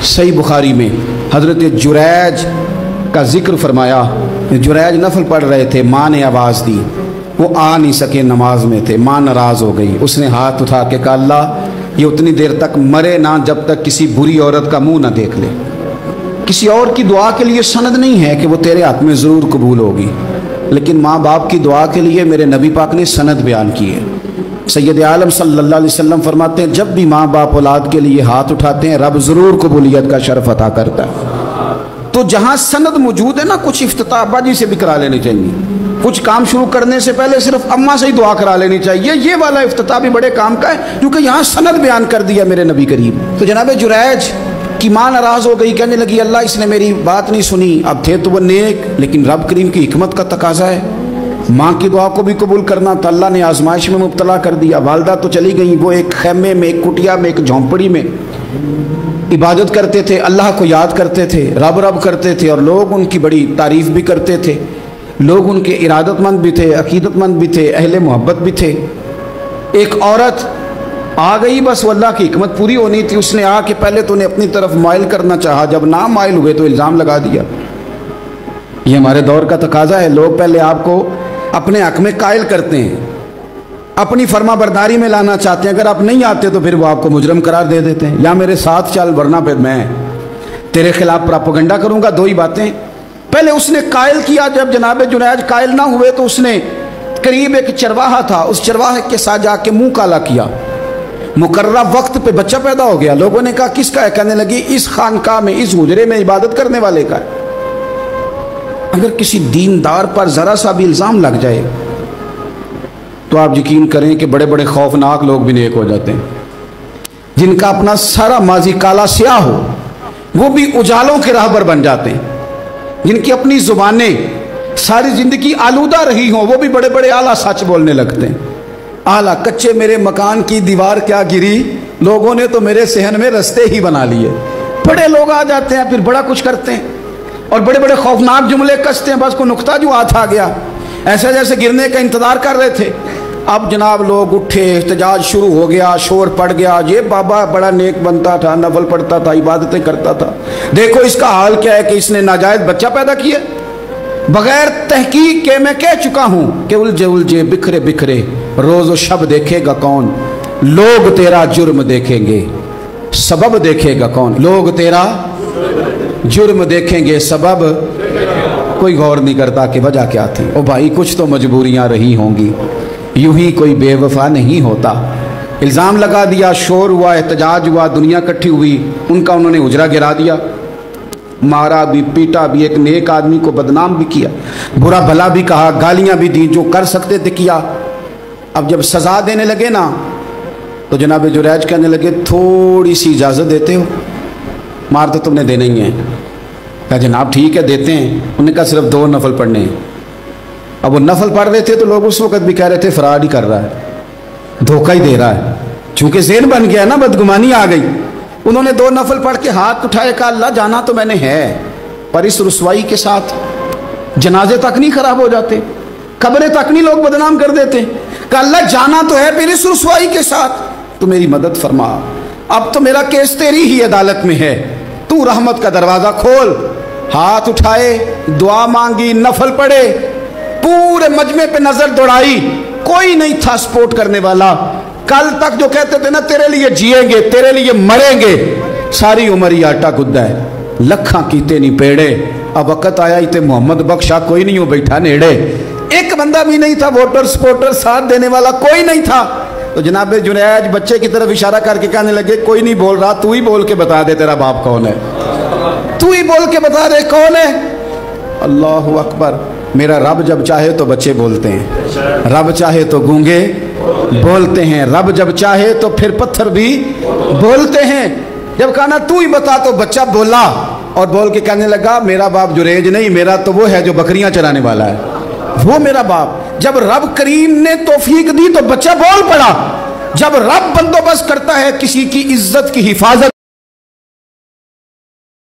सही बुखारी में हज़रत जुरैज का जिक्र फरमाया। जुरैज नफल पढ़ रहे थे, माँ ने आवाज़ दी, वो आ नहीं सके, नमाज में थे, माँ नाराज़ हो गई। उसने हाथ उठा के कहा, अल्लाह ये उतनी देर तक मरे ना जब तक किसी बुरी औरत का मुंह ना देख ले। किसी और की दुआ के लिए सनद नहीं है कि वो तेरे हाथ में ज़रूर कबूल होगी, लेकिन माँ बाप की दुआ के लिए मेरे नबी पाक ने सनद बयान की है। सैयद आलम सल्लल्लाहु अलैहि वसल्लम फरमाते हैं, जब भी माँ बाप औलाद के लिए हाथ उठाते हैं रब ज़रूर कबूलियत का शरफ अता करता है। तो जहाँ सनद मौजूद है ना, कुछ इफ्तिताह बाजी से भी करा लेनी चाहिए। कुछ काम शुरू करने से पहले सिर्फ अम्मा से ही दुआ करा लेनी चाहिए। ये वाला इफ्तिताह भी बड़े काम का है, क्योंकि यहाँ सनद बयान कर दिया मेरे नबी करीम। तो जनाब जुरैज की माँ नाराज़ हो गई, कहने लगी अल्लाह इसने मेरी बात नहीं सुनी। अब थे तो वो नेक, लेकिन रब करीम की हिकमत का तकाजा है, माँ की दुआ को भी कबूल करना था। अल्लाह ने आजमाइश में मुब्तला कर दिया। वालदा तो चली गई, वो एक खैमे में, एक कुटिया में, एक झोंपड़ी में इबादत करते थे, अल्लाह को याद करते थे, रब रब करते थे, और लोग उनकी बड़ी तारीफ़ भी करते थे। लोग उनके इरादतमंद भी थे, अकीदतमंद भी थे, अहले मोहब्बत भी थे। एक औरत आ गई, बस वो अल्लाह की हिकमत पूरी होनी थी। उसने आके पहले तो उन्हें अपनी तरफ माइल करना चाहा, जब ना माइल हुए तो इल्ज़ाम लगा दिया। ये हमारे दौर का तकाजा है, लोग पहले आपको अपने हक में कायल करते हैं, अपनी फर्मा बरदारी में लाना चाहते हैं। अगर आप नहीं आते तो फिर वो आपको मुजरम करार दे देते हैं, या मेरे साथ चल वरना फिर मैं तेरे खिलाफ प्रोपेगेंडा करूंगा। दो ही बातें। पहले उसने कायल किया, जब जनाब जुरैज कायल ना हुए तो उसने करीब एक चरवाहा था, उस चरवाहे के साथ जाके मुंह काला किया। मुकर्रर वक्त पे बच्चा पैदा हो गया। लोगों ने कहा किसका है? कहने लगी इस खानकाह में, इस हुजरे में इबादत करने वाले का है। अगर किसी दीनदार पर जरा सा भी इल्ज़ाम लग जाए तो आप यकीन करें कि बड़े बड़े खौफनाक लोग भी नेक हो जाते हैं। जिनका अपना सारा माजी काला स्याह हो वो भी उजालों के राहबर बन जाते हैं। जिनकी अपनी जुबानें सारी जिंदगी आलूदा रही हों वो भी बड़े बड़े आला सच बोलने लगते हैं। आला कच्चे मेरे मकान की दीवार क्या गिरी, लोगों ने तो मेरे सहन में रस्ते ही बना लिए। बड़े लोग आ जाते हैं, फिर बड़ा कुछ करते हैं और बड़े बड़े खौफनाक जुमले कसते हैं। बस को नुक्ता जो हाथ आ गया, ऐसा जैसे गिरने का इंतजार कर रहे थे। अब जनाब लोग उठे, एहतजाज शुरू हो गया, शोर पड़ गया। ये बाबा बड़ा नेक बनता था, नफल पढ़ता था, इबादतें करता था, देखो इसका हाल क्या है कि इसने नाजायज बच्चा पैदा किया। बगैर तहकीक के मैं कह चुका हूं कि उलझे उलझे बिखरे बिखरे रोज शब देखेगा कौन, लोग तेरा जुर्म देखेंगे सबब देखेगा कौन। लोग तेरा जुर्म देखेंगे सबब, कोई गौर नहीं करता कि वजह क्या थी। ओ भाई कुछ तो मजबूरियां रही होंगी, यूं ही कोई बेवफा नहीं होता। इल्ज़ाम लगा दिया, शोर हुआ, एहतजाज हुआ, दुनिया इकट्ठी हुई, उनका उन्होंने उजरा गिरा दिया, मारा भी, पीटा भी, एक नेक आदमी को बदनाम भी किया, बुरा भला भी कहा, गालियां भी दी, जो कर सकते थे किया। अब जब सजा देने लगे ना तो जनाब जुरैज कहने लगे थोड़ी सी इजाज़त देते हो, मार तो तुमने देना ही है। कहा जनाब ठीक है देते हैं। उन्होंने कहा सिर्फ 2 नफल पढ़ने हैं। अब वो नफल पढ़ रहे थे तो लोग उस वक्त भी कह रहे थे फराड ही कर रहा है, धोखा ही दे रहा है, चूंकि ज़हन बन गया ना, बदगुमानी आ गई। उन्होंने 2 नफल पढ़ के हाथ उठाए, कहा अल्लाह जाना तो मैंने है, पर इस रुसवाई के साथ जनाजे तक नहीं खराब हो जाते, कब्रें तक नहीं लोग बदनाम कर देते। कहा अल्लाह जाना तो है, फिर इस रुसवाई के साथ तो मेरी मदद फरमा। अब तो मेरा केस तेरी ही अदालत में है, तू रहमत का दरवाजा खोल। हाथ उठाए, दुआ मांगी, नफल पढ़े, पूरे मजमे पे नजर दौड़ाई, कोई नहीं था सपोर्ट करने वाला। कल तक जो कहते थे ना तेरे लिए जिएंगे, तेरे लिए मरेंगे, सारी उम्र ही आटा गुद्दा है, लखा कीते नहीं पेड़े। अब वक्त आया इते मोहम्मद बख्शा कोई नहीं हो बैठा नेड़े। एक बंदा भी नहीं था, वोटर सपोर्टर साथ देने वाला कोई नहीं था। तो जनाब जुरैज बच्चे की तरफ इशारा करके कहने लगे कोई नहीं बोल रहा, तू ही बोल के बता दे तेरा बाप कौन है, तू ही बोल के बता दे कौन है। अल्लाहु अकबर। मेरा रब जब चाहे तो बच्चे बोलते हैं, रब चाहे तो गूंगे बोलते हैं, रब जब चाहे तो फिर पत्थर भी बोलते हैं। जब कहा ना तू ही बता तो बच्चा बोला, और बोल के कहने लगा मेरा बाप जुरैज नहीं, मेरा तो वो है जो बकरियां चराने वाला है, वो मेरा बाप। जब रब करीम ने तौफीक दी तो बच्चा बोल पड़ा। जब रब बंदोबस्त करता है किसी की इज्जत की हिफाजत